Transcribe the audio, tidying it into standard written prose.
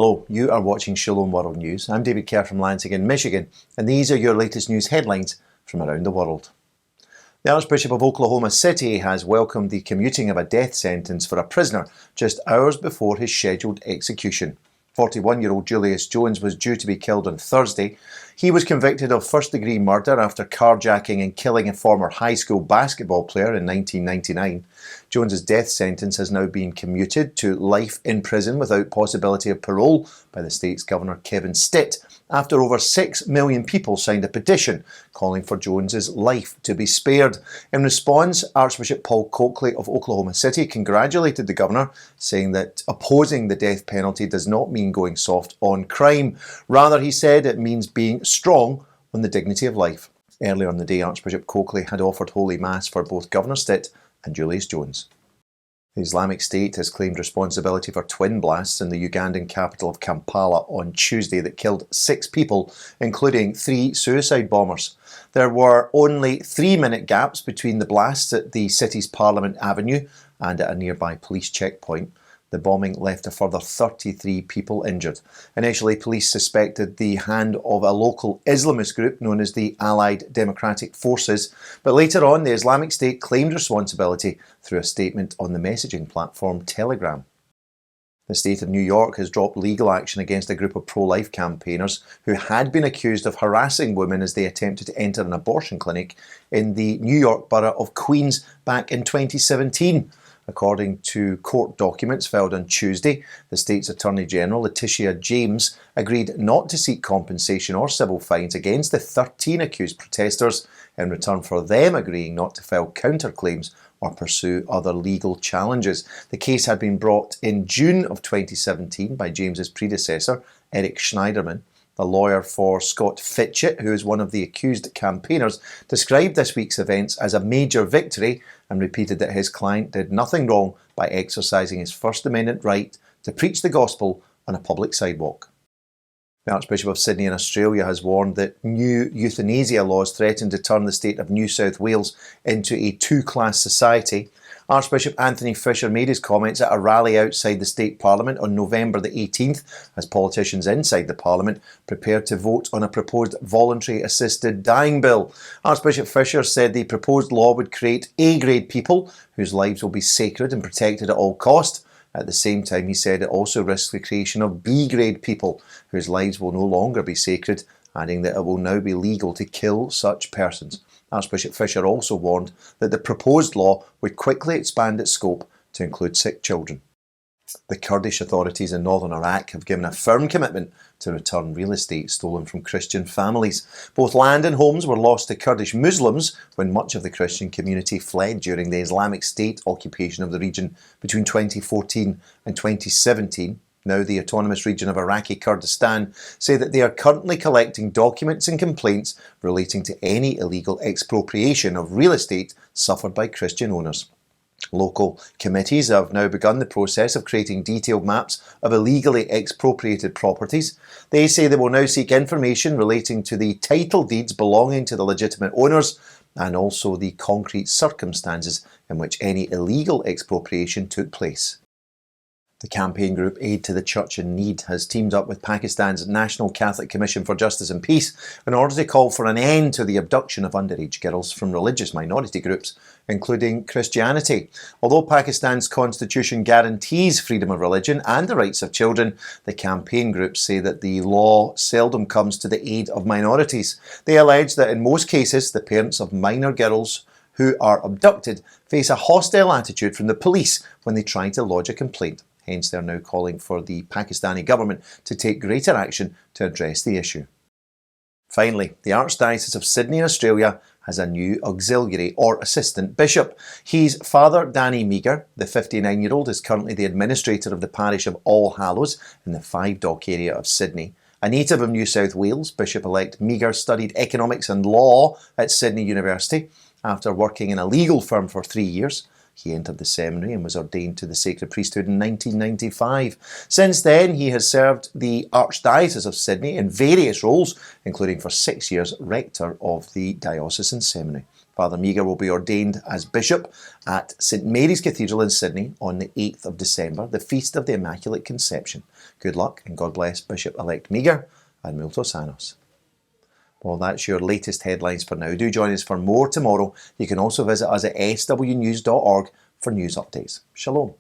Hello, you are watching Shalom World News. I'm David Kerr from Lansing, Michigan, and these are your latest news headlines from around the world. The Archbishop of Oklahoma City has welcomed the commuting of a death sentence for a prisoner just hours before his scheduled execution. 41-year-old Julius Jones was due to be killed on Thursday. He was convicted of first-degree murder after carjacking and killing a former high school basketball player in 1999. Jones's death sentence has now been commuted to life in prison without possibility of parole by the state's Governor Kevin Stitt after over 6 million people signed a petition calling for Jones's life to be spared. In response, Archbishop Paul Coakley of Oklahoma City congratulated the governor, saying that opposing the death penalty does not mean going soft on crime. Rather, he said, it means being strong on the dignity of life. Earlier on the day, Archbishop Coakley had offered Holy Mass for both Governor Stitt and Julius Jones. The Islamic State has claimed responsibility for twin blasts in the Ugandan capital of Kampala on Tuesday that killed 6 people, including 3 suicide bombers. There were only 3-minute gaps between the blasts at the city's Parliament Avenue and at a nearby police checkpoint. The bombing left a further 33 people injured. Initially, police suspected the hand of a local Islamist group known as the Allied Democratic Forces, but later on the Islamic State claimed responsibility through a statement on the messaging platform Telegram. The state of New York has dropped legal action against a group of pro-life campaigners who had been accused of harassing women as they attempted to enter an abortion clinic in the New York borough of Queens back in 2017. According to court documents filed on Tuesday, the state's Attorney General, Letitia James, agreed not to seek compensation or civil fines against the 13 accused protesters in return for them agreeing not to file counterclaims or pursue other legal challenges. The case had been brought in June of 2017 by James's predecessor, Eric Schneiderman. The lawyer for Scott Fitchett, who is one of the accused campaigners, described this week's events as a major victory and repeated that his client did nothing wrong by exercising his First Amendment right to preach the gospel on a public sidewalk. The Archbishop of Sydney in Australia has warned that new euthanasia laws threaten to turn the state of New South Wales into a two-class society. Archbishop Anthony Fisher made his comments at a rally outside the state parliament on November the 18th as politicians inside the parliament prepared to vote on a proposed voluntary assisted dying bill. Archbishop Fisher said the proposed law would create A-grade people whose lives will be sacred and protected at all cost. At the same time, he said it also risks the creation of B-grade people whose lives will no longer be sacred, adding that it will now be legal to kill such persons. Archbishop Fisher also warned that the proposed law would quickly expand its scope to include sick children. The Kurdish authorities in northern Iraq have given a firm commitment to return real estate stolen from Christian families. Both land and homes were lost to Kurdish Muslims when much of the Christian community fled during the Islamic State occupation of the region between 2014 and 2017. Now the autonomous region of Iraqi Kurdistan say that they are currently collecting documents and complaints relating to any illegal expropriation of real estate suffered by Christian owners. Local committees have now begun the process of creating detailed maps of illegally expropriated properties. They say they will now seek information relating to the title deeds belonging to the legitimate owners and also the concrete circumstances in which any illegal expropriation took place. The campaign group Aid to the Church in Need has teamed up with Pakistan's National Catholic Commission for Justice and Peace in order to call for an end to the abduction of underage girls from religious minority groups, including Christianity. Although Pakistan's constitution guarantees freedom of religion and the rights of children, the campaign groups say that the law seldom comes to the aid of minorities. They allege that in most cases, the parents of minor girls who are abducted face a hostile attitude from the police when they try to lodge a complaint. Hence, they're now calling for the Pakistani government to take greater action to address the issue. Finally, the Archdiocese of Sydney in Australia has a new auxiliary or assistant bishop. He's Father Danny Meagher. The 59-year-old is currently the administrator of the parish of All Hallows in the Five Dock area of Sydney. A native of New South Wales, Bishop-elect Meagher studied economics and law at Sydney University. After working in a legal firm for 3 years, he entered the seminary and was ordained to the sacred priesthood in 1995. Since then, he has served the Archdiocese of Sydney in various roles, including for 6 years rector of the diocesan seminary. Father Meagher will be ordained as Bishop at St Mary's Cathedral in Sydney on the 8th of December, the Feast of the Immaculate Conception. Good luck and God bless Bishop-elect Meagher and Multos Annos. Well, that's your latest headlines for now. Do join us for more tomorrow. You can also visit us at swnews.org for news updates. Shalom.